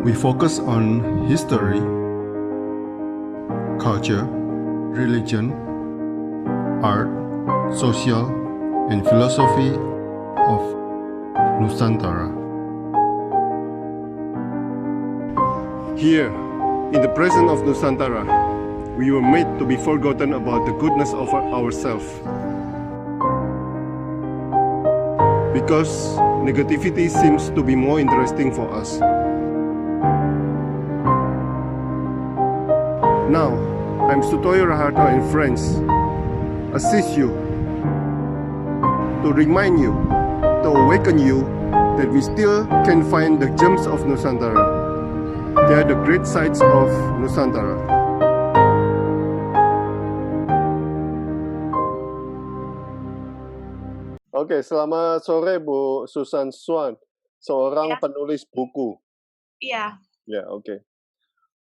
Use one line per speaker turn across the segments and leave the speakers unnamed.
We focus on history, culture, religion, art, social, and philosophy of Nusantara.
Here, in the presence of Nusantara, we were made to be forgotten about the goodness of ourselves. Because negativity seems to be more interesting for us. Now, I'm Sutoyo Raharto and friends assist you to remind you, to awaken you that we still can find the gems of Nusantara. They are the great sights of Nusantara. Oke, selamat sore Bu Susan Swan, seorang penulis buku.
Iya.
Ya, oke.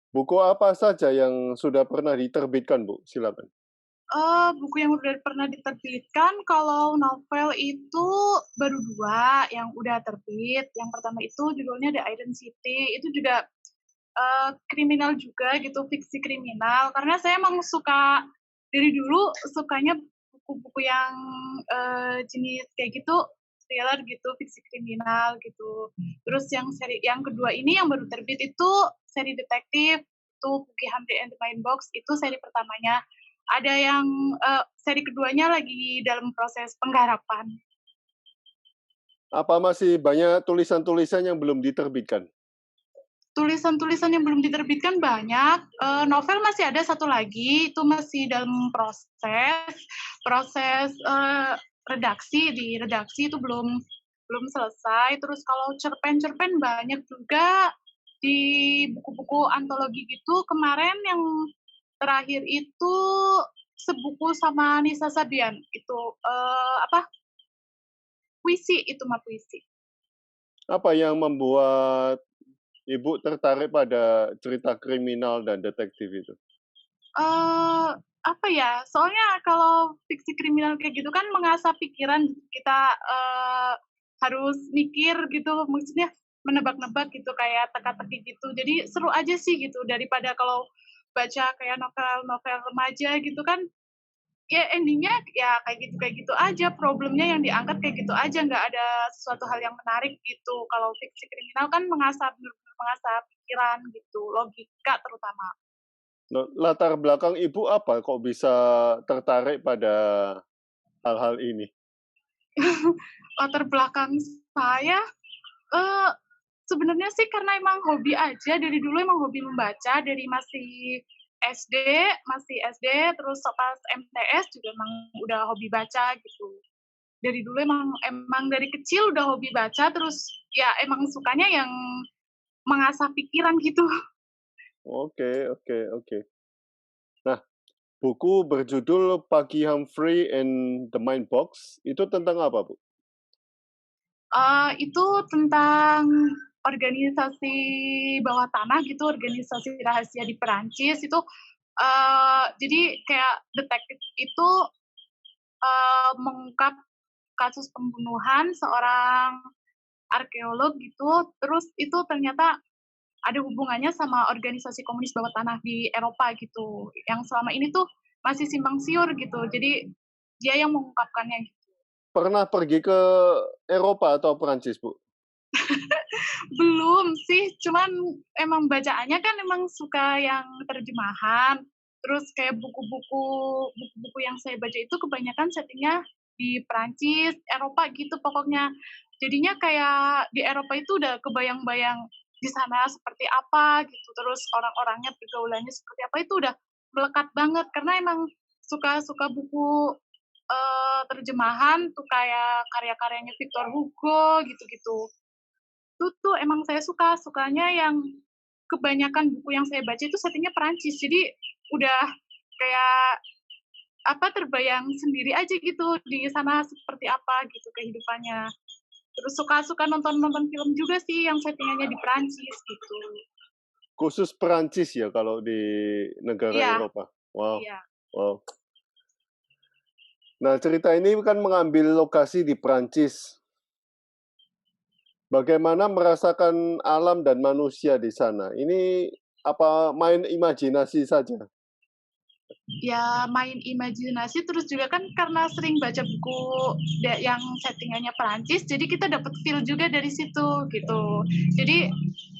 Buku apa saja yang sudah pernah diterbitkan, Bu? Silakan.
Buku yang udah pernah diterbitkan, kalau novel itu baru 2 yang udah terbit. Yang pertama itu judulnya The Iron City, itu juga kriminal juga gitu, fiksi kriminal. Karena saya emang suka, dari dulu sukanya buku-buku yang jenis kayak gitu, thriller gitu, fiksi kriminal gitu. Terus yang kedua ini yang baru terbit itu seri detektif, itu Puki Hamdi and the Mind Box, itu seri pertamanya. Ada yang seri keduanya lagi dalam proses penggarapan.
Apa masih banyak tulisan-tulisan yang belum diterbitkan?
Tulisan-tulisan yang belum diterbitkan banyak. Novel masih ada 1 lagi, itu masih dalam proses redaksi. Di redaksi itu belum selesai. Terus kalau cerpen-cerpen banyak juga di buku-buku antologi gitu. Kemarin yang terakhir itu sebuku sama Nisa Sabian, itu puisi, itu mah puisi.
Apa yang membuat Ibu tertarik pada cerita kriminal dan detektif itu?
Apa ya, soalnya kalau fiksi kriminal kayak gitu kan mengasah pikiran kita, harus mikir gitu, maksudnya menebak-nebak gitu, kayak teka-teki gitu. Jadi seru aja sih gitu, daripada kalau baca kayak novel-novel remaja gitu kan, ya ending-nya ya kayak gitu aja, problemnya yang diangkat kayak gitu aja, nggak ada sesuatu hal yang menarik gitu. Kalau fiksi kriminal kan bener-bener mengasah pikiran gitu, logika terutama.
Latar belakang Ibu apa kok bisa tertarik pada hal-hal ini?
Latar belakang saya, sebenarnya sih karena emang hobi aja, dari dulu emang hobi membaca, dari masih SD, terus pas MTS juga emang udah hobi baca gitu. Dari dulu emang dari kecil udah hobi baca, terus ya emang sukanya yang mengasah pikiran gitu.
Oke. Nah, buku berjudul Pagi Humphrey and the Mind Box, itu tentang apa, Bu?
Itu tentang organisasi bawah tanah gitu, organisasi rahasia di Perancis itu, jadi kayak detektif itu mengungkap kasus pembunuhan seorang arkeolog gitu, terus itu ternyata ada hubungannya sama organisasi komunis bawah tanah di Eropa gitu, yang selama ini tuh masih simpang siur gitu, jadi dia yang mengungkapkannya gitu.
Pernah pergi ke Eropa atau Perancis, Bu?
Belum sih, cuman emang bacaannya kan emang suka yang terjemahan, terus kayak buku-buku yang saya baca itu kebanyakan settingnya di Perancis, Eropa gitu pokoknya. Jadinya kayak di Eropa itu udah kebayang-bayang di sana seperti apa gitu, terus orang-orangnya, pergaulannya seperti apa, itu udah melekat banget karena emang suka buku terjemahan tuh kayak karya-karyanya Victor Hugo gitu-gitu. Itu tuh emang saya sukanya yang kebanyakan buku yang saya baca itu settingnya Perancis. Jadi udah kayak terbayang sendiri aja gitu di sana seperti apa gitu kehidupannya. Terus suka nonton film juga sih yang settingannya di Perancis gitu.
Khusus Perancis ya kalau di negara
Iya.
Eropa? Wow.
Iya.
Wow. Nah, cerita ini kan mengambil lokasi di Perancis. Bagaimana merasakan alam dan manusia di sana? Ini apa main imajinasi saja?
Ya main imajinasi, terus juga kan karena sering baca buku yang settingannya Perancis, jadi kita dapat feel juga dari situ gitu. Jadi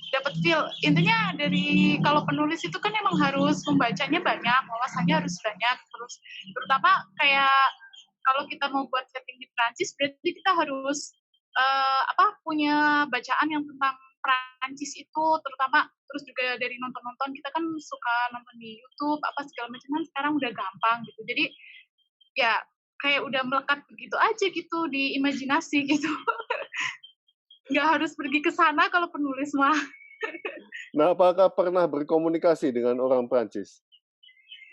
dapat feel, intinya dari kalau penulis itu kan emang harus membacanya banyak, wawasannya harus banyak, terus terutama kayak kalau kita mau buat setting di Perancis berarti kita harus punya bacaan yang tentang Perancis itu, terutama terus juga dari nonton-nonton, kita kan suka nonton di YouTube apa segala macam, kan sekarang udah gampang gitu. Jadi ya kayak udah melekat begitu aja gitu di imajinasi gitu. Nggak harus pergi ke sana kalau penulis mah.
Nah, apakah pernah berkomunikasi dengan orang Prancis?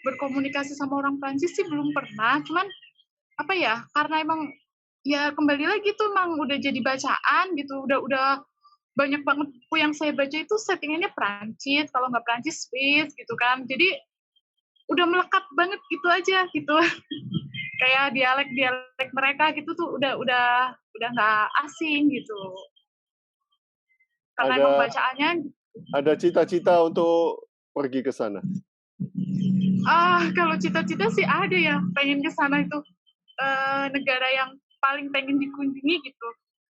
Berkomunikasi sama orang Prancis sih belum pernah, cuman apa ya, karena emang ya kembali lagi tuh emang udah jadi bacaan gitu, udah banyak banget buku yang saya baca itu settingannya Prancis, kalau nggak Prancis Swiss gitu kan. Jadi udah melekat banget gitu aja gitu. Kayak dialek-dialek mereka gitu tuh udah nggak asing gitu. Karena emang
Ada
bacaannya
ada cita-cita untuk pergi ke sana?
kalau cita-cita sih ada ya, pengen ke sana itu negara yang paling pengen dikunjungi gitu.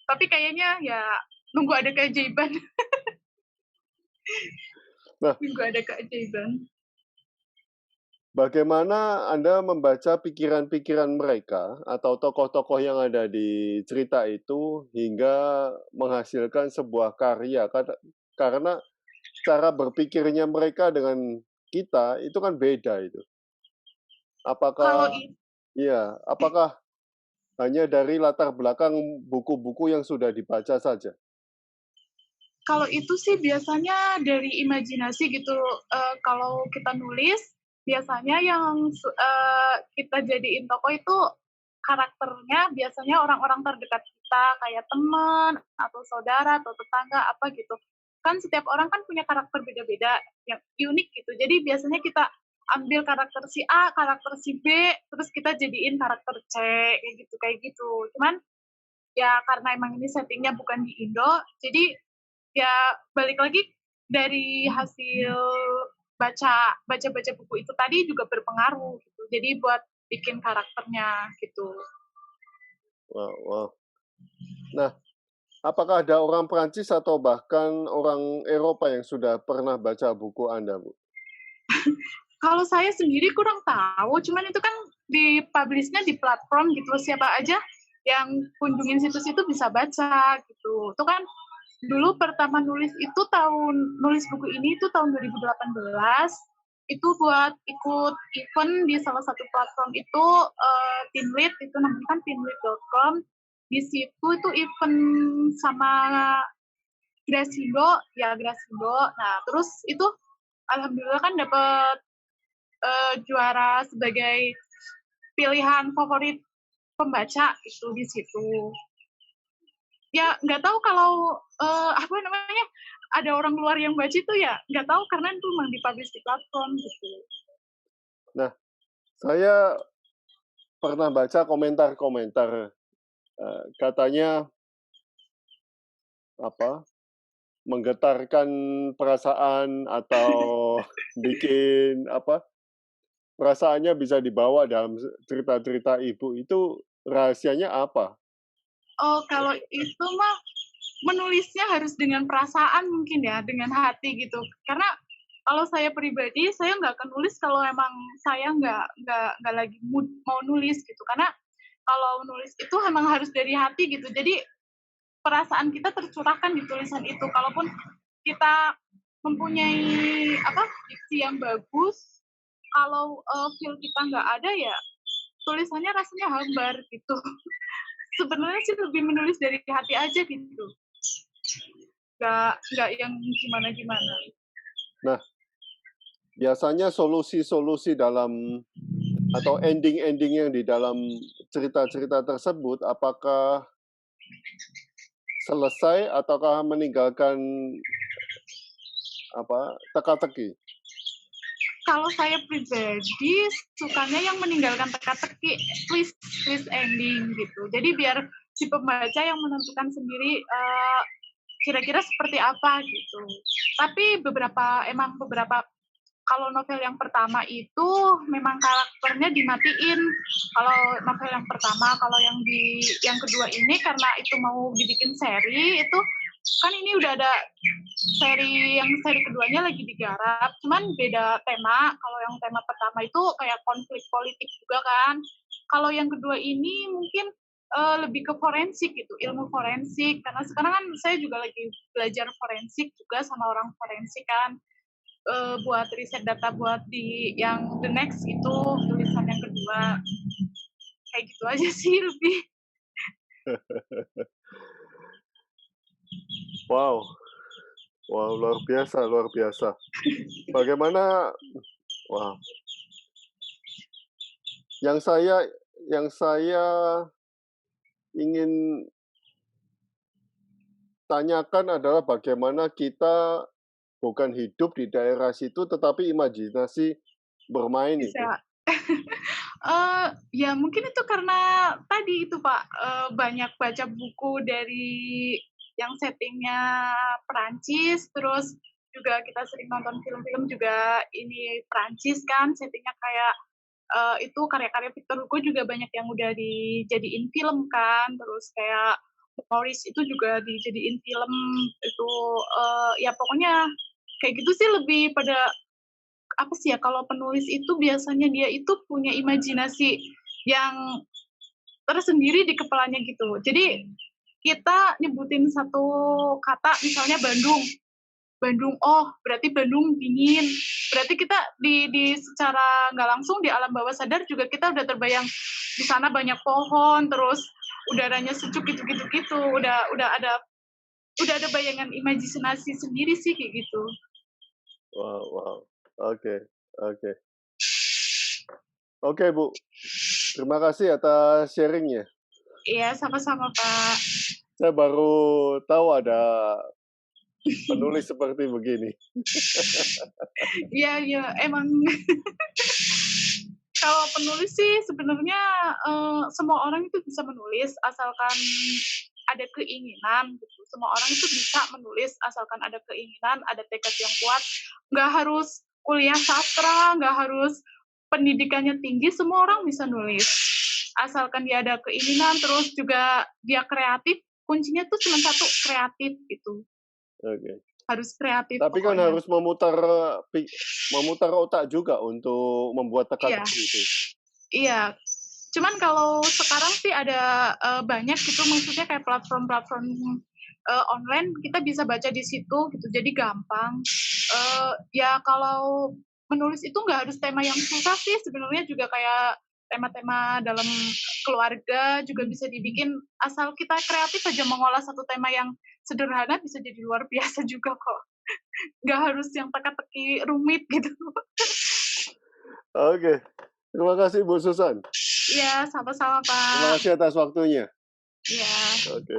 Tapi kayaknya ya nunggu ada keajaiban.
Nah,
Nunggu ada keajaiban.
bagaimana Anda membaca pikiran-pikiran mereka atau tokoh-tokoh yang ada di cerita itu hingga menghasilkan sebuah karya? Karena cara berpikirnya mereka dengan kita itu kan beda itu.
Kalau
Apakah apakah hanya dari latar belakang buku-buku yang sudah dibaca saja?
Kalau itu sih biasanya dari imajinasi gitu. Kalau kita nulis, biasanya yang kita jadiin tokoh itu karakternya biasanya orang-orang terdekat kita, kayak teman atau saudara atau tetangga apa gitu. Kan setiap orang kan punya karakter beda-beda yang unik gitu. Jadi biasanya kita ambil karakter si A, karakter si B, terus kita jadiin karakter C kayak gitu. Cuman ya karena emang ini settingnya bukan di Indo, jadi ya balik lagi dari hasil baca buku itu tadi juga berpengaruh gitu. Jadi buat bikin karakternya gitu.
Wow. Nah, apakah ada orang Prancis atau bahkan orang Eropa yang sudah pernah baca buku Anda, Bu?
Kalau saya sendiri kurang tahu, cuman itu kan di-publish-nya di platform gitu, siapa aja yang kunjungin situs itu bisa baca gitu. Itu kan dulu pertama nulis buku ini itu tahun 2018, itu buat ikut event di salah satu platform itu Teamlead, itu namanya kan teamlead.com. Di situ itu event sama Grasindo. Nah, terus itu alhamdulillah kan dapat juara sebagai pilihan favorit pembaca itu di situ. Ya nggak tahu kalau ada orang luar yang baca itu, ya nggak tahu karena itu memang dipublish di platform gitu.
Nah, saya pernah baca komentar-komentar katanya menggetarkan perasaan atau bikin perasaannya bisa dibawa dalam cerita-cerita Ibu, itu rahasianya apa?
Oh, kalau itu mah menulisnya harus dengan perasaan mungkin ya, dengan hati gitu. Karena kalau saya pribadi, saya nggak akan nulis kalau emang saya nggak lagi mood mau nulis gitu. Karena kalau nulis itu emang harus dari hati gitu. Jadi perasaan kita tercurahkan di tulisan itu. Kalaupun kita mempunyai diksi yang bagus, kalau feel kita nggak ada ya tulisannya rasanya hambar gitu. Sebenarnya sih lebih menulis dari hati aja gitu, nggak yang gimana-gimana.
Nah, biasanya solusi-solusi dalam atau ending-ending yang di dalam cerita-cerita tersebut, apakah selesai ataukah meninggalkan teka-teki?
Kalau saya pribadi sukanya yang meninggalkan teka-teki, twist ending gitu. Jadi biar si pembaca yang menentukan sendiri kira-kira seperti apa gitu. Tapi beberapa kalau novel yang pertama itu memang karakternya dimatiin. Kalau novel yang pertama, kalau yang kedua ini karena itu mau dibikin seri itu kan ini udah ada seri keduanya lagi digarap, cuman beda tema. Kalau yang tema pertama itu kayak konflik politik juga kan. Kalau yang kedua ini mungkin lebih ke forensik gitu, ilmu forensik. Karena sekarang kan saya juga lagi belajar forensik juga sama orang forensik kan. Buat riset data buat di yang the next itu tulisan yang kedua. Kayak gitu aja sih lebih.
Wow, wow, luar biasa, luar biasa. Bagaimana? Wah, yang saya ingin tanyakan adalah bagaimana kita bukan hidup di daerah situ, tetapi imajinasi bermain itu.
Bisa. Ya mungkin itu karena tadi itu Pak, banyak baca buku dari yang settingnya Perancis, terus juga kita sering nonton film-film juga ini Perancis kan, settingnya kayak itu karya-karya Victor Hugo juga banyak yang udah dijadiin film kan, terus kayak Maurice itu juga dijadiin film itu, ya pokoknya kayak gitu sih lebih pada apa sih ya, kalau penulis itu biasanya dia itu punya imajinasi yang tersendiri di kepalanya gitu. Jadi kita nyebutin satu kata misalnya Bandung. Bandung, oh berarti Bandung dingin. Berarti kita di secara nggak langsung di alam bawah sadar juga kita udah terbayang di sana banyak pohon, terus udaranya sejuk gitu-gitu gitu. Udah ada bayangan imajinasi sendiri sih kayak gitu.
Wow, wow. Oke, oke. Oke, Bu. Terima kasih atas sharing-nya.
Iya, sama-sama Pak.
Saya baru tahu ada penulis seperti begini.
Iya, emang kalau penulis sih sebenarnya semua orang itu bisa menulis asalkan ada keinginan gitu. Semua orang itu bisa menulis asalkan ada keinginan, ada tekad yang kuat. Nggak harus kuliah sastra, nggak harus pendidikannya tinggi, semua orang bisa nulis. Asalkan dia ada keinginan, terus juga dia kreatif, kuncinya tuh cuma satu, kreatif gitu.
Oke.
Harus kreatif
Tapi kan
pokoknya.
harus memutar otak juga untuk membuat
Iya.
teka-teki itu.
Iya. Cuman kalau sekarang sih ada banyak gitu, maksudnya kayak platform-platform online kita bisa baca di situ gitu, jadi gampang. Ya kalau menulis itu nggak harus tema yang susah sih, sebenarnya juga kayak tema-tema dalam keluarga juga bisa dibikin, asal kita kreatif aja mengolah satu tema yang sederhana bisa jadi luar biasa juga kok. Nggak harus yang teka-teki rumit gitu.
Oke. Terima kasih Bu Susan.
Iya, sama-sama
Terima
Pak.
kasih atas waktunya.
Iya.
Oke.